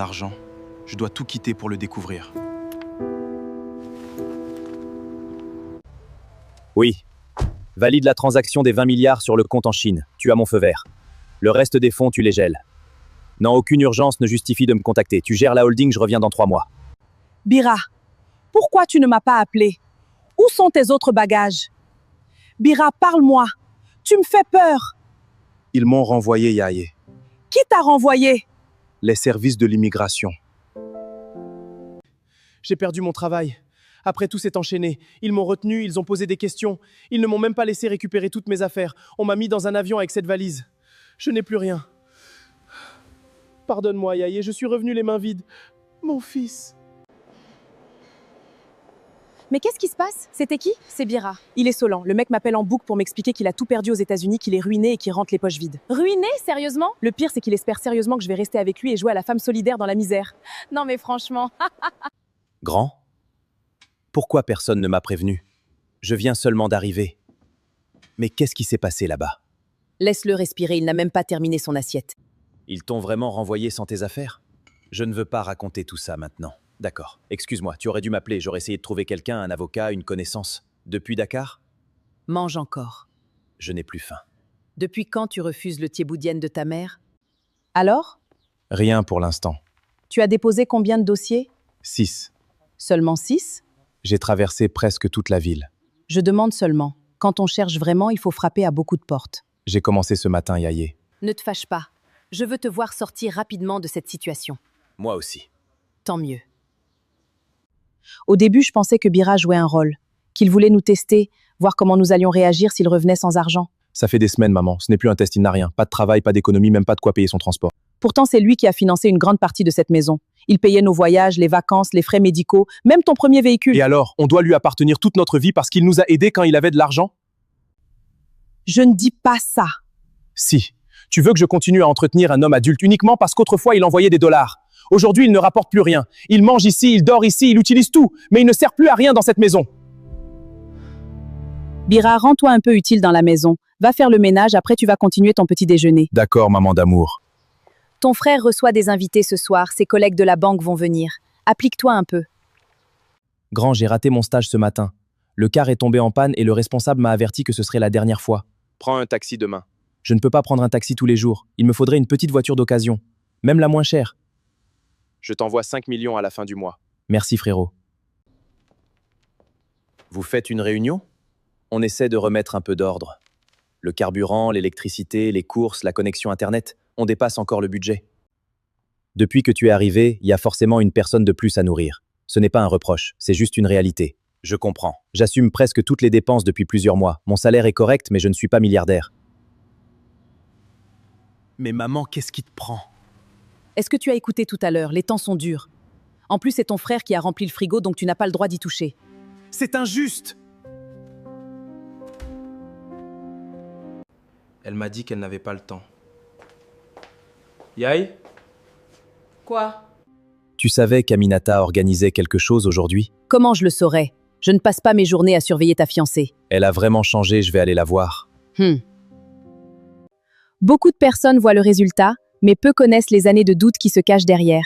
Argent. Je dois tout quitter pour le découvrir. Oui. Valide la transaction des 20 milliards sur le compte en Chine. Tu as mon feu vert. Le reste des fonds, tu les gèles. Non, aucune urgence ne justifie de me contacter. Tu gères la holding, je reviens dans 3 mois. Bira, pourquoi tu ne m'as pas appelé? Où sont tes autres bagages? Bira, parle-moi. Tu me fais peur. Ils m'ont renvoyé, Yaye. Qui t'a renvoyé? Les services de l'immigration. J'ai perdu mon travail. Après, tout s'est enchaîné. Ils m'ont retenu, ils ont posé des questions. Ils ne m'ont même pas laissé récupérer toutes mes affaires. On m'a mis dans un avion avec cette valise. Je n'ai plus rien. Pardonne-moi, Yaye, je suis revenu les mains vides. Mon fils. Mais qu'est-ce qui se passe? C'était qui? C'est Bira. Il est Solan. Le mec m'appelle en boucle pour m'expliquer qu'il a tout perdu aux États-Unis, qu'il est ruiné et qu'il rentre les poches vides. Ruiné? Sérieusement? Le pire, c'est qu'il espère sérieusement que je vais rester avec lui et jouer à la femme solidaire dans la misère. Non mais franchement. Grand? Pourquoi personne ne m'a prévenu? Je viens seulement d'arriver. Mais qu'est-ce qui s'est passé là-bas? Laisse-le respirer, il n'a même pas terminé son assiette. Ils t'ont vraiment renvoyé sans tes affaires? Je ne veux pas raconter tout ça maintenant. D'accord. Excuse-moi, tu aurais dû m'appeler. J'aurais essayé de trouver quelqu'un, un avocat, une connaissance. Depuis Dakar? Mange encore. Je n'ai plus faim. Depuis quand tu refuses le thieboudienne de ta mère? Alors? Rien pour l'instant. Tu as déposé combien de dossiers? 6. Seulement 6? J'ai traversé presque toute la ville. Je demande seulement. Quand on cherche vraiment, il faut frapper à beaucoup de portes. J'ai commencé ce matin, Yaye. Ne te fâche pas. Je veux te voir sortir rapidement de cette situation. Moi aussi. Tant mieux. Au début, je pensais que Bira jouait un rôle, qu'il voulait nous tester, voir comment nous allions réagir s'il revenait sans argent. Ça fait des semaines, maman. Ce n'est plus un test, il n'a rien. Pas de travail, pas d'économie, même pas de quoi payer son transport. Pourtant, c'est lui qui a financé une grande partie de cette maison. Il payait nos voyages, les vacances, les frais médicaux, même ton premier véhicule. Et alors, on doit lui appartenir toute notre vie parce qu'il nous a aidés quand il avait de l'argent? Je ne dis pas ça. Si. Tu veux que je continue à entretenir un homme adulte uniquement parce qu'autrefois il envoyait des dollars. Aujourd'hui, il ne rapporte plus rien. Il mange ici, il dort ici, il utilise tout, mais il ne sert plus à rien dans cette maison. Bira, rends-toi un peu utile dans la maison. Va faire le ménage, après tu vas continuer ton petit déjeuner. D'accord, maman d'amour. Ton frère reçoit des invités ce soir, ses collègues de la banque vont venir. Applique-toi un peu. Grand, j'ai raté mon stage ce matin. Le car est tombé en panne et le responsable m'a averti que ce serait la dernière fois. Prends un taxi demain. Je ne peux pas prendre un taxi tous les jours. Il me faudrait une petite voiture d'occasion. Même la moins chère. Je t'envoie 5 millions à la fin du mois. Merci frérot. Vous faites une réunion? On essaie de remettre un peu d'ordre. Le carburant, l'électricité, les courses, la connexion Internet, on dépasse encore le budget. Depuis que tu es arrivé, il y a forcément une personne de plus à nourrir. Ce n'est pas un reproche, c'est juste une réalité. Je comprends. J'assume presque toutes les dépenses depuis plusieurs mois. Mon salaire est correct, mais je ne suis pas milliardaire. Mais maman, qu'est-ce qui te prend? Est-ce que tu as écouté tout à l'heure? Les temps sont durs. En plus, c'est ton frère qui a rempli le frigo, donc tu n'as pas le droit d'y toucher. C'est injuste! Elle m'a dit qu'elle n'avait pas le temps. Yaye? Quoi? Tu savais qu'Aminata organisait quelque chose aujourd'hui? Comment je le saurais? Je ne passe pas mes journées à surveiller ta fiancée. Elle a vraiment changé, je vais aller la voir. Beaucoup de personnes voient le résultat, mais peu connaissent les années de doute qui se cachent derrière.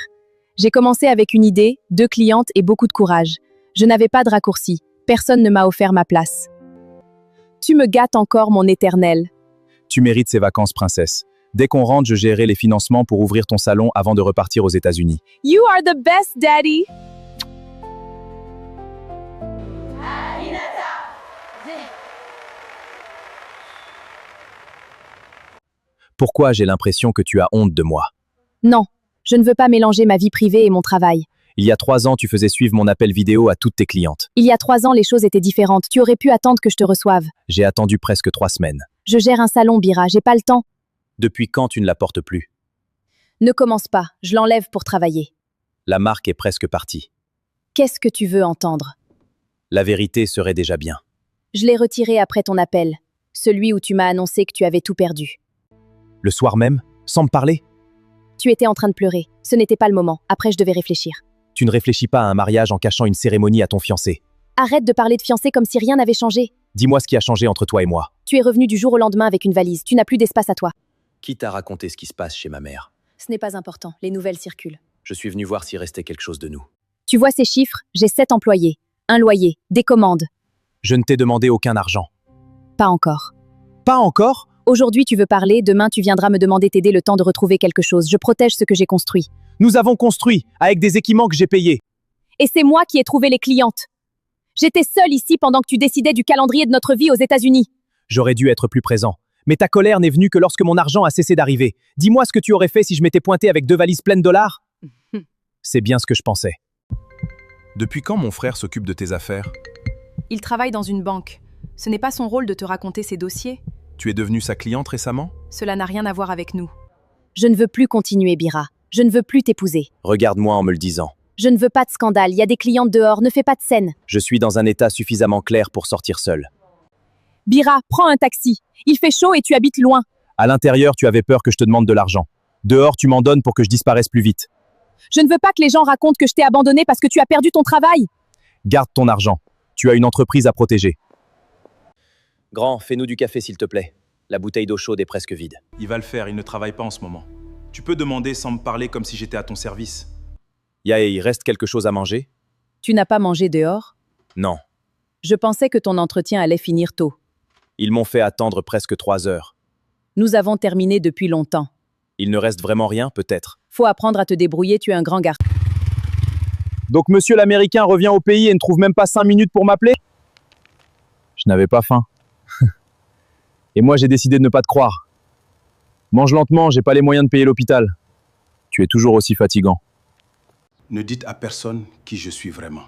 J'ai commencé avec une idée, 2 clientes et beaucoup de courage. Je n'avais pas de raccourci. Personne ne m'a offert ma place. Tu me gâtes encore, mon éternel. Tu mérites ces vacances, princesse. Dès qu'on rentre, je gérerai les financements pour ouvrir ton salon avant de repartir aux États-Unis. You are the best, daddy. Pourquoi j'ai l'impression que tu as honte de moi? Non, je ne veux pas mélanger ma vie privée et mon travail. Il y a 3 ans, tu faisais suivre mon appel vidéo à toutes tes clientes. Il y a 3 ans, les choses étaient différentes. Tu aurais pu attendre que je te reçoive. J'ai attendu presque 3 semaines. Je gère un salon, Bira, j'ai pas le temps. Depuis quand tu ne la portes plus? Ne commence pas, je l'enlève pour travailler. La marque est presque partie. Qu'est-ce que tu veux entendre? La vérité serait déjà bien. Je l'ai retiré après ton appel, celui où tu m'as annoncé que tu avais tout perdu. Le soir même, sans me parler? Tu étais en train de pleurer, ce n'était pas le moment, après je devais réfléchir. Tu ne réfléchis pas à un mariage en cachant une cérémonie à ton fiancé. Arrête de parler de fiancé comme si rien n'avait changé. Dis-moi ce qui a changé entre toi et moi. Tu es revenu du jour au lendemain avec une valise, tu n'as plus d'espace à toi. Qui t'a raconté ce qui se passe chez ma mère? Ce n'est pas important, les nouvelles circulent. Je suis venu voir s'il restait quelque chose de nous. Tu vois ces chiffres? J'ai 7 employés, un loyer, des commandes. Je ne t'ai demandé aucun argent. Pas encore. Pas encore? Aujourd'hui tu veux parler, demain tu viendras me demander t'aider le temps de retrouver quelque chose. Je protège ce que j'ai construit. Nous avons construit, avec des équipements que j'ai payés. Et c'est moi qui ai trouvé les clientes. J'étais seule ici pendant que tu décidais du calendrier de notre vie aux États-Unis. J'aurais dû être plus présent. Mais ta colère n'est venue que lorsque mon argent a cessé d'arriver. Dis-moi ce que tu aurais fait si je m'étais pointé avec 2 valises pleines de dollars? C'est bien ce que je pensais. Depuis quand mon frère s'occupe de tes affaires? Il travaille dans une banque. Ce n'est pas son rôle de te raconter ses dossiers. Tu es devenue sa cliente récemment? Cela n'a rien à voir avec nous. Je ne veux plus continuer, Bira. Je ne veux plus t'épouser. Regarde-moi en me le disant. Je ne veux pas de scandale. Il y a des clientes dehors. Ne fais pas de scène. Je suis dans un état suffisamment clair pour sortir seul. Bira, prends un taxi. Il fait chaud et tu habites loin. À l'intérieur, tu avais peur que je te demande de l'argent. Dehors, tu m'en donnes pour que je disparaisse plus vite. Je ne veux pas que les gens racontent que je t'ai abandonné parce que tu as perdu ton travail. Garde ton argent. Tu as une entreprise à protéger. Grand, fais-nous du café s'il te plaît. La bouteille d'eau chaude est presque vide. Il va le faire, il ne travaille pas en ce moment. Tu peux demander sans me parler comme si j'étais à ton service. Yaé, il reste quelque chose à manger? Tu n'as pas mangé dehors? Non. Je pensais que ton entretien allait finir tôt. Ils m'ont fait attendre presque 3 heures. Nous avons terminé depuis longtemps. Il ne reste vraiment rien, peut-être. Faut apprendre à te débrouiller, tu es un grand garçon. Donc monsieur l'Américain revient au pays et ne trouve même pas 5 minutes pour m'appeler? Je n'avais pas faim. Et moi j'ai décidé de ne pas te croire. Mange lentement, j'ai pas les moyens de payer l'hôpital. Tu es toujours aussi fatigant. Ne dites à personne qui je suis vraiment.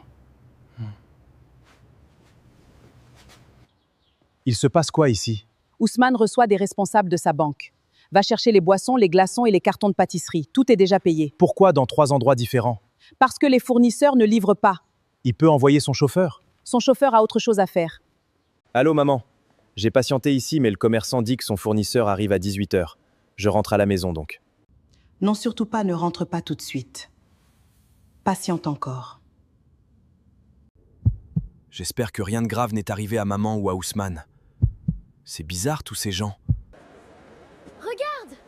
Il se passe quoi ici? Ousmane reçoit des responsables de sa banque. Va chercher les boissons, les glaçons et les cartons de pâtisserie. Tout est déjà payé. Pourquoi dans 3 endroits différents? Parce que les fournisseurs ne livrent pas. Il peut envoyer son chauffeur. Son chauffeur a autre chose à faire. Allô, maman. J'ai patienté ici, mais le commerçant dit que son fournisseur arrive à 18h. Je rentre à la maison, donc. Non, surtout pas, ne rentre pas tout de suite. Patiente encore. J'espère que rien de grave n'est arrivé à maman ou à Ousmane. C'est bizarre, tous ces gens. Regarde!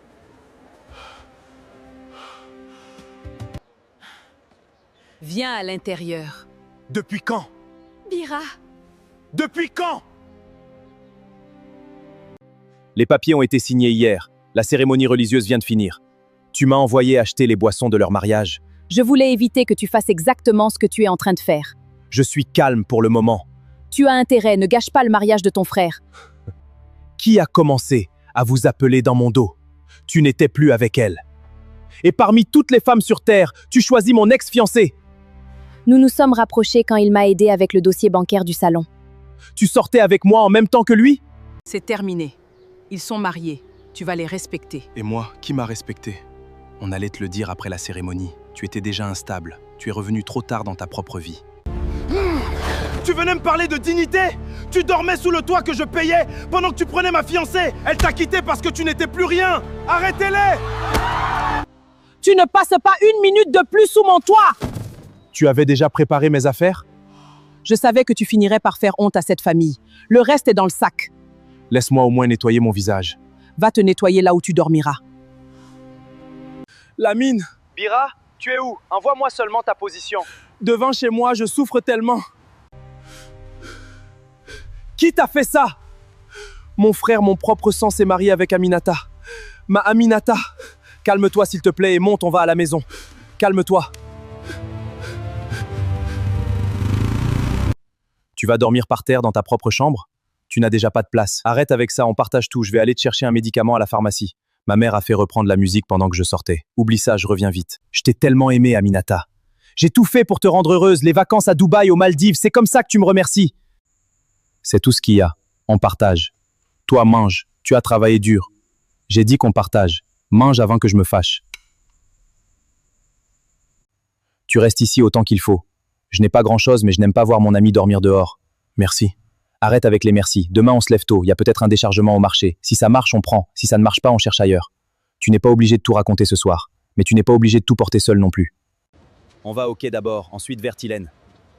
Viens à l'intérieur. Depuis quand? Bira! Depuis quand? Les papiers ont été signés hier. La cérémonie religieuse vient de finir. Tu m'as envoyé acheter les boissons de leur mariage. Je voulais éviter que tu fasses exactement ce que tu es en train de faire. Je suis calme pour le moment. Tu as intérêt, ne gâche pas le mariage de ton frère. Qui a commencé à vous appeler dans mon dos? Tu n'étais plus avec elle. Et parmi toutes les femmes sur Terre, tu choisis mon ex-fiancé. Nous nous sommes rapprochés quand il m'a aidé avec le dossier bancaire du salon. Tu sortais avec moi en même temps que lui? C'est terminé. Ils sont mariés. Tu vas les respecter. Et moi, qui m'a respecté? On allait te le dire après la cérémonie. Tu étais déjà instable. Tu es revenu trop tard dans ta propre vie. Tu venais me parler de dignité? Tu dormais sous le toit que je payais pendant que tu prenais ma fiancée. Elle t'a quitté parce que tu n'étais plus rien. Arrêtez-les! Tu ne passes pas 1 minute de plus sous mon toit! Tu avais déjà préparé mes affaires? Je savais que tu finirais par faire honte à cette famille. Le reste est dans le sac. Laisse-moi au moins nettoyer mon visage. Va te nettoyer là où tu dormiras. Lamine! Bira, tu es où? Envoie-moi seulement ta position. Devant chez moi, je souffre tellement. Qui t'a fait ça? Mon frère, mon propre sang, s'est marié avec Aminata. Ma Aminata. Calme-toi s'il te plaît et monte, on va à la maison. Calme-toi. Tu vas dormir par terre dans ta propre chambre? Tu n'as déjà pas de place. Arrête avec ça, on partage tout. Je vais aller te chercher un médicament à la pharmacie. Ma mère a fait reprendre la musique pendant que je sortais. Oublie ça, je reviens vite. Je t'ai tellement aimé, Aminata. J'ai tout fait pour te rendre heureuse. Les vacances à Dubaï, aux Maldives, c'est comme ça que tu me remercies. C'est tout ce qu'il y a. On partage. Toi, mange. Tu as travaillé dur. J'ai dit qu'on partage. Mange avant que je me fâche. Tu restes ici autant qu'il faut. Je n'ai pas grand-chose, mais je n'aime pas voir mon ami dormir dehors. Merci. Arrête avec les merci. Demain, on se lève tôt. Il y a peut-être un déchargement au marché. Si ça marche, on prend. Si ça ne marche pas, on cherche ailleurs. Tu n'es pas obligé de tout raconter ce soir. Mais tu n'es pas obligé de tout porter seul non plus. On va au quai d'abord, ensuite vers Tylène.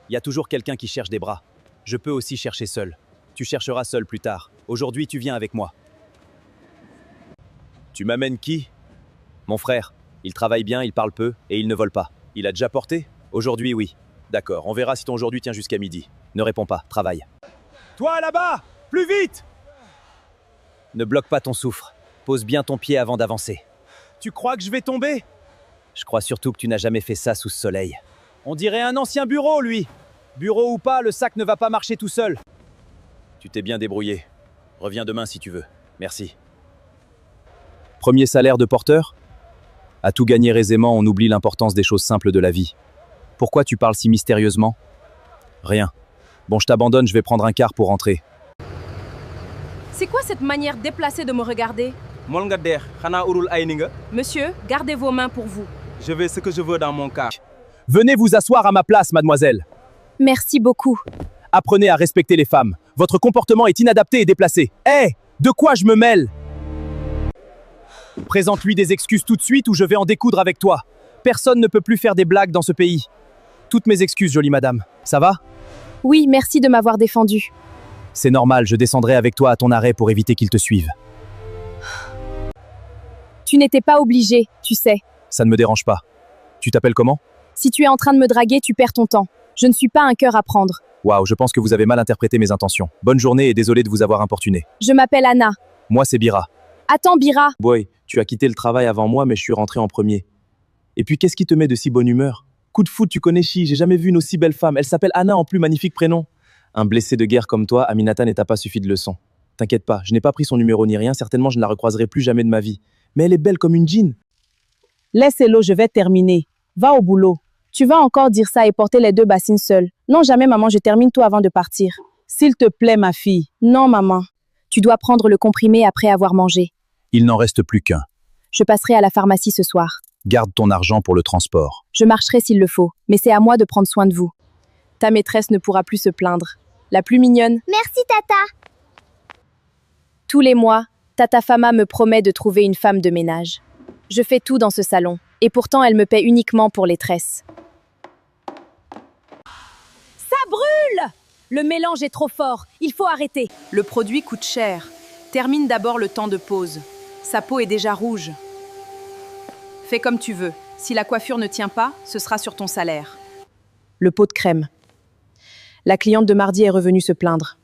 Il y a toujours quelqu'un qui cherche des bras. Je peux aussi chercher seul. Tu chercheras seul plus tard. Aujourd'hui, tu viens avec moi. Tu m'amènes qui? Mon frère. Il travaille bien, il parle peu, et il ne vole pas. Il a déjà porté? Aujourd'hui, oui. D'accord, on verra si ton aujourd'hui tient jusqu'à midi. Ne réponds pas, travaille. Toi là-bas, plus vite! Ne bloque pas ton souffle. Pose bien ton pied avant d'avancer. Tu crois que je vais tomber? Je crois surtout que tu n'as jamais fait ça sous ce soleil. On dirait un ancien bureau, lui. Bureau ou pas, le sac ne va pas marcher tout seul. Tu t'es bien débrouillé. Reviens demain si tu veux. Merci. Premier salaire de porteur? À tout gagner aisément, on oublie l'importance des choses simples de la vie. Pourquoi tu parles si mystérieusement? Rien. Bon, je t'abandonne, je vais prendre un car pour rentrer. C'est quoi cette manière déplacée de me regarder? Monsieur, gardez vos mains pour vous. Je vais ce que je veux dans mon car. Venez vous asseoir à ma place, mademoiselle. Merci beaucoup. Apprenez à respecter les femmes. Votre comportement est inadapté et déplacé. Hé, de quoi je me mêle? Présente-lui des excuses tout de suite ou je vais en découdre avec toi. Personne ne peut plus faire des blagues dans ce pays. Toutes mes excuses, jolie madame. Ça va? Oui, merci de m'avoir défendu. C'est normal, je descendrai avec toi à ton arrêt pour éviter qu'ils te suivent. Tu n'étais pas obligé, tu sais. Ça ne me dérange pas. Tu t'appelles comment? Si tu es en train de me draguer, tu perds ton temps. Je ne suis pas un cœur à prendre. Waouh, je pense que vous avez mal interprété mes intentions. Bonne journée et désolé de vous avoir importuné. Je m'appelle Anna. Moi, c'est Bira. Attends, Bira. Boy, tu as quitté le travail avant moi, mais je suis rentré en premier. Et puis, qu'est-ce qui te met de si bonne humeur? Coup de foot, tu connais Chi, j'ai jamais vu une aussi belle femme. Elle s'appelle Anna en plus, magnifique prénom. Un blessé de guerre comme toi, Aminata n'est pas suffi de leçon. T'inquiète pas, je n'ai pas pris son numéro ni rien, certainement je ne la recroiserai plus jamais de ma vie. Mais elle est belle comme une djinn. Laisse-le, je vais terminer. Va au boulot. Tu vas encore dire ça et porter les deux bassines seules. Non, jamais, maman, je termine tout avant de partir. S'il te plaît, ma fille. Non, maman. Tu dois prendre le comprimé après avoir mangé. Il n'en reste plus qu'un. Je passerai à la pharmacie ce soir. Garde ton argent pour le transport. Je marcherai s'il le faut, mais c'est à moi de prendre soin de vous. Ta maîtresse ne pourra plus se plaindre. La plus mignonne. Merci, Tata. Tous les mois, Tata Fama me promet de trouver une femme de ménage. Je fais tout dans ce salon, et pourtant elle me paie uniquement pour les tresses. Ça brûle! Le mélange est trop fort, il faut arrêter. Le produit coûte cher. Termine d'abord le temps de pause. Sa peau est déjà rouge. Fais comme tu veux. Si la coiffure ne tient pas, ce sera sur ton salaire. Le pot de crème. La cliente de mardi est revenue se plaindre.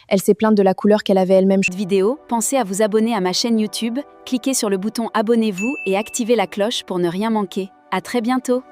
Elle s'est plainte de la couleur qu'elle avait elle-même. Vidéo, pensez à vous abonner à ma chaîne YouTube, cliquez sur le bouton abonnez-vous et activez la cloche pour ne rien manquer. À très bientôt.